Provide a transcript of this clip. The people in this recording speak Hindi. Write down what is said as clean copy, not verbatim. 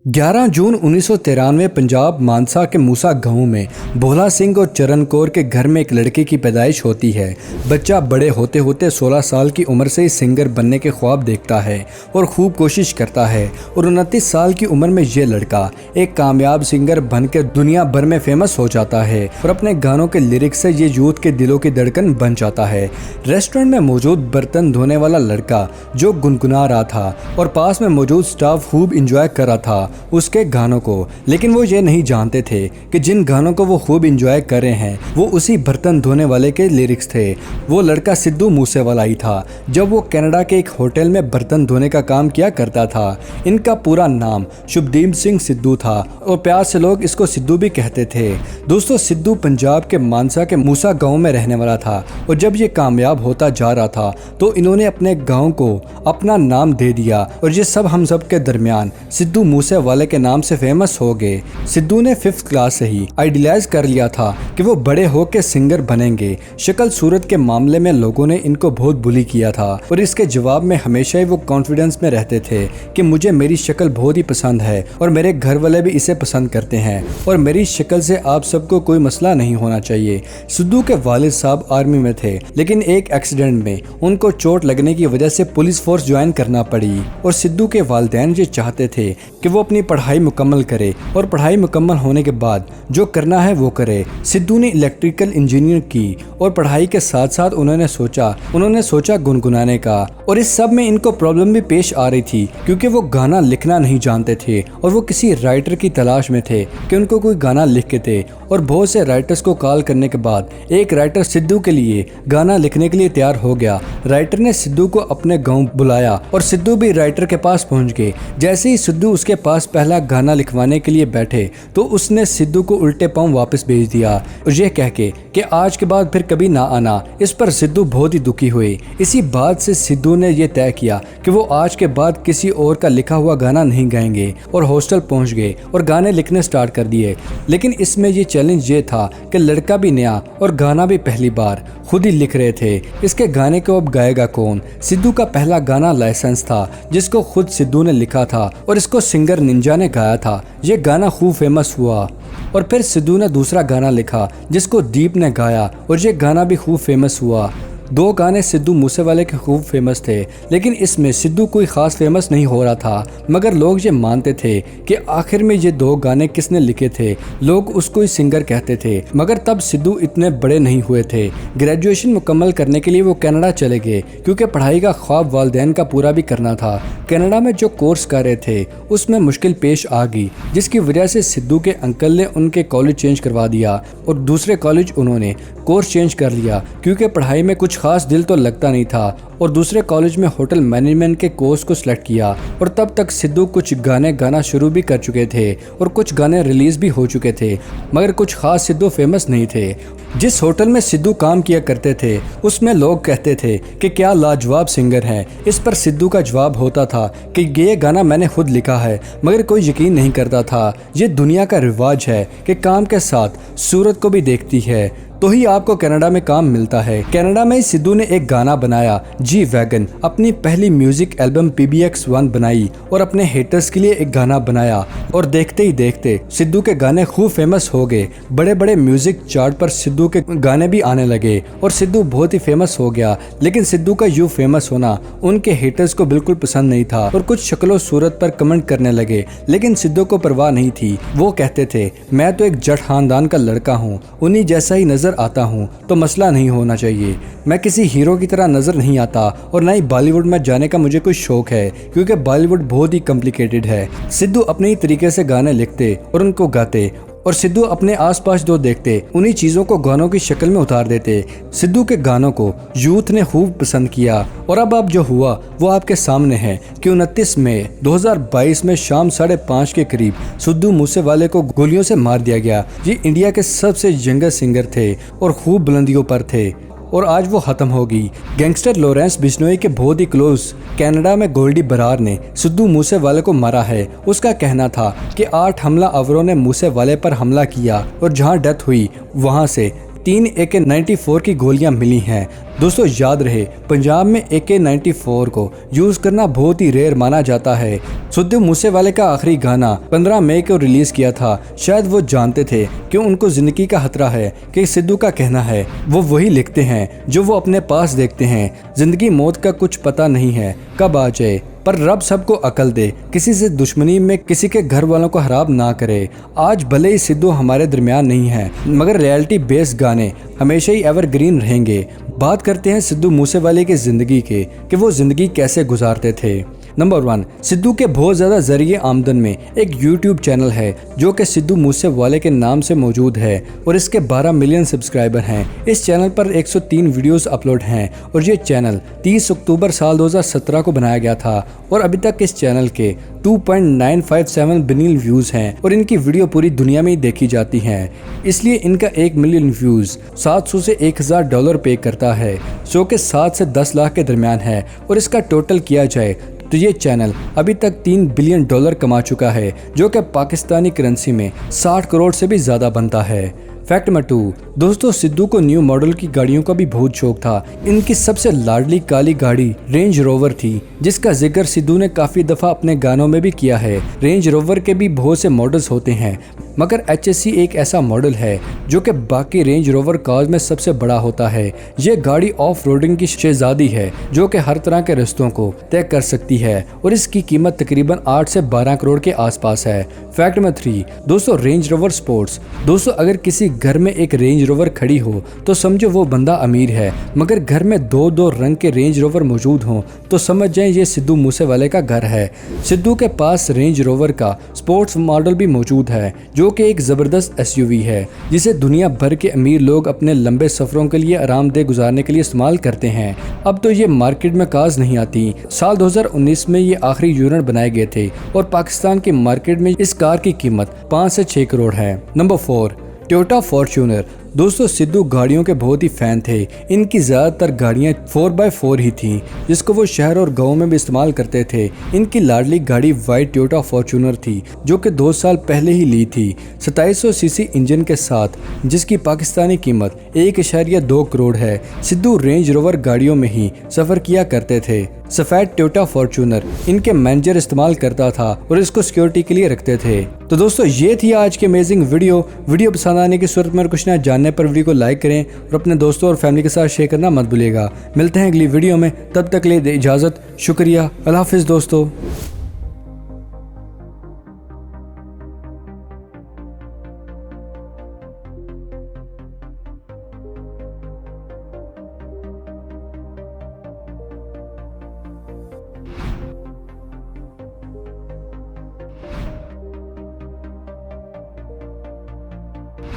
11 जून 1993 पंजाब मानसा के मूसा गांव में भोला सिंह और चरण कौर के घर में एक लड़के की पैदाइश होती है। बच्चा बड़े होते होते 16 साल की उम्र से ही सिंगर बनने के ख्वाब देखता है और खूब कोशिश करता है और 29 साल की उम्र में ये लड़का एक कामयाब सिंगर बनकर दुनिया भर में फेमस हो जाता है और अपने गानों के लिरिक्स से ये यूथ के दिलों की धड़कन बन जाता है। रेस्टोरेंट में मौजूद बर्तन धोने वाला लड़का जो गुनगुना रहा था और पास में मौजूद स्टाफ खूब इंजॉय कर रहा था उसके गानों को, लेकिन वो ये नहीं जानते थे कि जिन गानों को वो खूब इंजॉय कर रहे हैं वो उसी बर्तन धोने वाले के लिरिक्स थे। वो लड़का सिद्धू मूसेवाला ही था जब वो कनाडा के एक होटल में बर्तन धोने का काम किया करता था। इनका पूरा नाम शुभदीप सिंह सिद्धू था और प्यार से लोग इसको सिद्धू भी कहते थे। दोस्तों, सिद्धू पंजाब के मानसा के मूसा गांव में रहने वाला था और जब ये कामयाब होता जा रहा था तो इन्होंने अपने गांव को अपना नाम दे दिया और ये सब हम सब के दरमियान सिद्धू मूसेवाले के नाम से फेमस हो गए। सिद्धू ने 5th क्लास से ही आइडियलाइज कर लिया था कि वो बड़े होकर सिंगर बनेंगे। शक्ल सूरत के मामले में लोगों ने इनको बहुत बुली किया था और इसके जवाब में हमेशा ही वो कॉन्फिडेंस में रहते थे कि मुझे मेरी शक्ल बहुत ही पसंद है और मेरे घर वाले भी इसे पसंद करते हैं और मेरी शक्ल से आप सबको कोई मसला नहीं होना चाहिए। सिद्धू के वालिद साहब आर्मी में थे, लेकिन एक एक्सीडेंट में उनको चोट लगने की वजह से पुलिस फोर्स ज्वाइन करना पड़ी और सिद्धू के वालिदैन ये चाहते थे कि वो अपनी पढ़ाई मुकम्मल करे और पढ़ाई मुकम्मल होने के बाद जो करना है वो करे। सिद्धू ने इलेक्ट्रिकल इंजीनियर की और पढ़ाई के साथ साथ उन्होंने सोचा गुनगुनाने का, और इस सब में इनको प्रॉब्लम भी पेश आ रही थी क्योंकि वो गाना लिखना नहीं जानते थे और वो किसी राइटर की तलाश में थे कि उनको कोई गाना लिख के दे। और बहुत से राइटर्स को कॉल करने के बाद एक राइटर सिद्धू के लिए गाना लिखने के लिए तैयार हो गया। राइटर ने सिद्धू को अपने गाँव बुलाया और सिद्धू भी राइटर के पास पहुंच गए। जैसे ही सिद्धू उसके पास पहला गाना लिखवाने के लिए बैठे तो उसने सिद्धू को उल्टे पांव वापस भेज दिया और यह कह के कि आज के बाद फिर कभी ना आना। इस पर सिद्धू बहुत ही दुखी हुए। इसी बात से सिद्धू ने यह तय किया कि वो आज के बाद किसी और का लिखा हुआ गाना नहीं गाएंगे और हॉस्टल पहुंच गए और गाने लिखने स्टार्ट कर दिए। लेकिन इसमें ये चैलेंज ये था कि लड़का भी नया और गाना भी पहली बार खुद ही लिख रहे थे। इसके गाने को अब गाएगा कौन? सिद्धू का पहला गाना लाइसेंस था जिसको खुद सिद्धू ने लिखा था और इसको सिंगर निंजा ने गाया था। ये गाना खूब फेमस हुआ और फिर सिद्धू ने दूसरा गाना लिखा जिसको दीप ने गाया और ये गाना भी खूब फेमस हुआ। 2 गाने सिद्धू मूसेवाले के खूब फेमस थे, लेकिन इसमें सिद्धू कोई खास फेमस नहीं हो रहा था, मगर लोग ये मानते थे कि आखिर में ये 2 गाने किसने लिखे थे। लोग उसको ही सिंगर कहते थे। मगर तब सिद्धू इतने बड़े नहीं हुए थे। ग्रेजुएशन मुकम्मल करने के लिए वो कनाडा चले गए क्योंकि पढ़ाई का ख्वाब वालिदैन का पूरा भी करना था। कनाडा में जो कोर्स कर रहे थे उसमें मुश्किल पेश आ गई, जिसकी वजह से सिद्धू के अंकल ने उनके कॉलेज चेंज करवा दिया और दूसरे कॉलेज उन्होंने कोर्स चेंज कर लिया क्योंकि पढ़ाई में कुछ खास दिल तो लगता नहीं था और दूसरे कॉलेज में होटल मैनेजमेंट के कोर्स को सिलेक्ट किया। और तब तक सिद्धू कुछ गाने गाना शुरू भी कर चुके थे और कुछ गाने रिलीज भी हो चुके थे, मगर कुछ खास सिद्धू फेमस नहीं थे। जिस होटल में सिद्धू काम किया करते थे उसमें लोग कहते थे कि क्या लाजवाब सिंगर है। इस पर सिद्धू का जवाब होता था कि ये गाना मैंने खुद लिखा है, मगर कोई यकीन नहीं करता था। ये दुनिया का रिवाज है कि काम के साथ सूरत को भी देखती है तो ही आपको कनाडा में काम मिलता है। कनाडा में सिद्धू ने एक गाना बनाया जी वैगन, अपनी पहली म्यूजिक एल्बम PBX1 बनाई और अपने हेटर्स के लिए एक गाना बनाया और देखते ही देखते सिद्धू के गाने खूब फेमस हो गए। बड़े बड़े म्यूजिक चार्ट पर सिद्धू के गाने भी आने लगे और सिद्धू बहुत ही फेमस हो गया। लेकिन सिद्धू का यूं फेमस होना उनके हेटर्स को बिल्कुल पसंद नहीं था और कुछ शक्लों सूरत पर कमेंट करने लगे, लेकिन सिद्धू को परवाह नहीं थी। वो कहते थे मैं तो एक जट खानदान का लड़का हूँ, उन्हीं जैसा ही नजर आता हूँ तो मसला नहीं होना चाहिए। मैं किसी हीरो की तरह नजर नहीं आता और ना ही बॉलीवुड में जाने का मुझे कोई शौक है क्योंकि बॉलीवुड बहुत ही कॉम्प्लिकेटेड है। सिद्धू अपने ही तरीके से गाने लिखते और उनको गाते और सिद्धू अपने आसपास जो देखते उन्हीं चीज़ों को गानों की शक्ल में उतार देते। सिद्धू के गानों को यूथ ने खूब पसंद किया और अब जो हुआ वो आपके सामने है कि 29 मई 2022 में शाम 5:30 के करीब सिद्धू मूसेवाले को गोलियों से मार दिया गया। ये इंडिया के सबसे यंगेस्ट सिंगर थे और खूब बुलंदियों पर थे और आज वो ख़त्म हो गई। गैंगस्टर लॉरेंस बिश्नोई के बहुत ही क्लोज कनाडा में गोल्डी बरार ने सिद्धू मूसेवाले को मारा है। उसका कहना था कि 8 हमलावरों ने मूसेवाले पर हमला किया और जहां डेथ हुई वहां से 3 AK-94 की गोलियां मिली हैं। दोस्तों याद रहे, पंजाब में AK-94 को यूज करना बहुत ही रेयर माना जाता है। सिद्धू मूसेवाले का आखिरी गाना 15 मई को रिलीज किया था। शायद वो जानते थे कि उनको जिंदगी का खतरा है कि सिद्धू का कहना है वो वही लिखते हैं जो वो अपने पास देखते हैं। जिंदगी मौत का कुछ पता नहीं है कब आ जाए, पर रब सबको अकल दे। किसी से दुश्मनी में किसी के घर वालों को खराब ना करे। आज भले ही सिद्धू हमारे दरमियान नहीं है, मगर रियलिटी बेस्ड गाने हमेशा ही एवरग्रीन रहेंगे। बात करते हैं सिद्धू मूसेवाले की जिंदगी के कि वो जिंदगी कैसे गुजारते थे। नंबर 1, सिद्धू के बहुत ज़्यादा जरिए आमदन में एक YouTube चैनल है जो कि सिद्धू मूसेवाले के नाम से मौजूद है और इसके 12 मिलियन सब्सक्राइबर हैं। इस चैनल पर 103 वीडियोस अपलोड हैं और ये चैनल 30 अक्टूबर साल 2017 को बनाया गया था और अभी तक इस चैनल के 2.957 बिलियन व्यूज़ हैं और इनकी वीडियो पूरी दुनिया में ही देखी जाती हैं। इसलिए इनका 1 मिलियन व्यूज़ 700 से $1000 पे करता है, जो कि 7 से 10 लाख के दरमियान है। और इसका टोटल किया जाए तो ये चैनल अभी तक $3 बिलियन कमा चुका है, जो कि पाकिस्तानी करेंसी में 60 करोड़ से भी ज़्यादा बनता है। फैक्ट नंबर 2, दोस्तों सिद्धू को न्यू मॉडल की गाड़ियों का भी बहुत शौक था। इनकी सबसे लाडली काली गाड़ी रेंज रोवर थी, जिसका जिक्र सिद्धू ने काफ़ी दफ़ा अपने गानों में भी किया है। रेंज रोवर के भी बहुत से मॉडल्स होते हैं, मगर HSC एक ऐसा मॉडल है जो कि बाकी रेंज रोवर कार्स में सबसे बड़ा होता है। ये गाड़ी ऑफ रोडिंग की शहजादी है जो कि हर तरह के रास्तों को तय कर सकती है और इसकी कीमत तकरीबन 8 से 12 करोड़ के आसपास है। फैक्ट नंबर 3, दोस्तों रेंज रोवर स्पोर्ट्स। दोस्तों अगर किसी घर में एक रेंज रोवर खड़ी हो तो समझो वो बंदा अमीर है, मगर घर में 2-2 रंग के रेंज रोवर मौजूद हों तो समझ जाएं ये सिद्धू मूसेवाले का घर है। सिद्धू के पास रेंज रोवर का स्पोर्ट्स मॉडल भी मौजूद है जो कि एक ज़बरदस्त SUV है, जिसे दुनिया भर के अमीर लोग अपने लंबे सफ़रों के लिए आरामदेह गुजारने के लिए इस्तेमाल करते हैं। अब तो ये मार्केट में काज नहीं आती। साल 2019 में ये आखिरी यूनिट बनाए गए थे और पाकिस्तान की मार्केट में इस कार की कीमत 5 से 6 करोड़ है। Number 4, Toyota Fortuner. दोस्तों सिद्धू गाड़ियों के बहुत ही फैन थे। इनकी ज़्यादातर गाड़ियाँ 4x4 ही थीं, जिसको वो शहर और गाँव में भी इस्तेमाल करते थे। इनकी लाडली गाड़ी वाइट टोयोटा फॉर्च्यूनर थी जो कि 2 साल पहले ही ली थी, 2700 सीसी इंजन के साथ, जिसकी पाकिस्तानी कीमत 1.2 करोड़ है। सिद्धू रेंज रोवर गाड़ियों में ही सफ़र किया करते थे। सफ़ेद टोयोटा फॉर्च्यूनर इनके मैनेजर इस्तेमाल करता था और इसको सिक्योरिटी के लिए रखते थे। तो दोस्तों ये थी आज की अमेजिंग वीडियो पसंद आने की सूरत में और कुछ ना जानने पर वीडियो को लाइक करें और अपने दोस्तों और फैमिली के साथ शेयर करना मत भूलिएगा। मिलते हैं अगली वीडियो में, तब तक के लिए इजाज़त। शुक्रिया, अल्लाह हाफिज़ दोस्तों।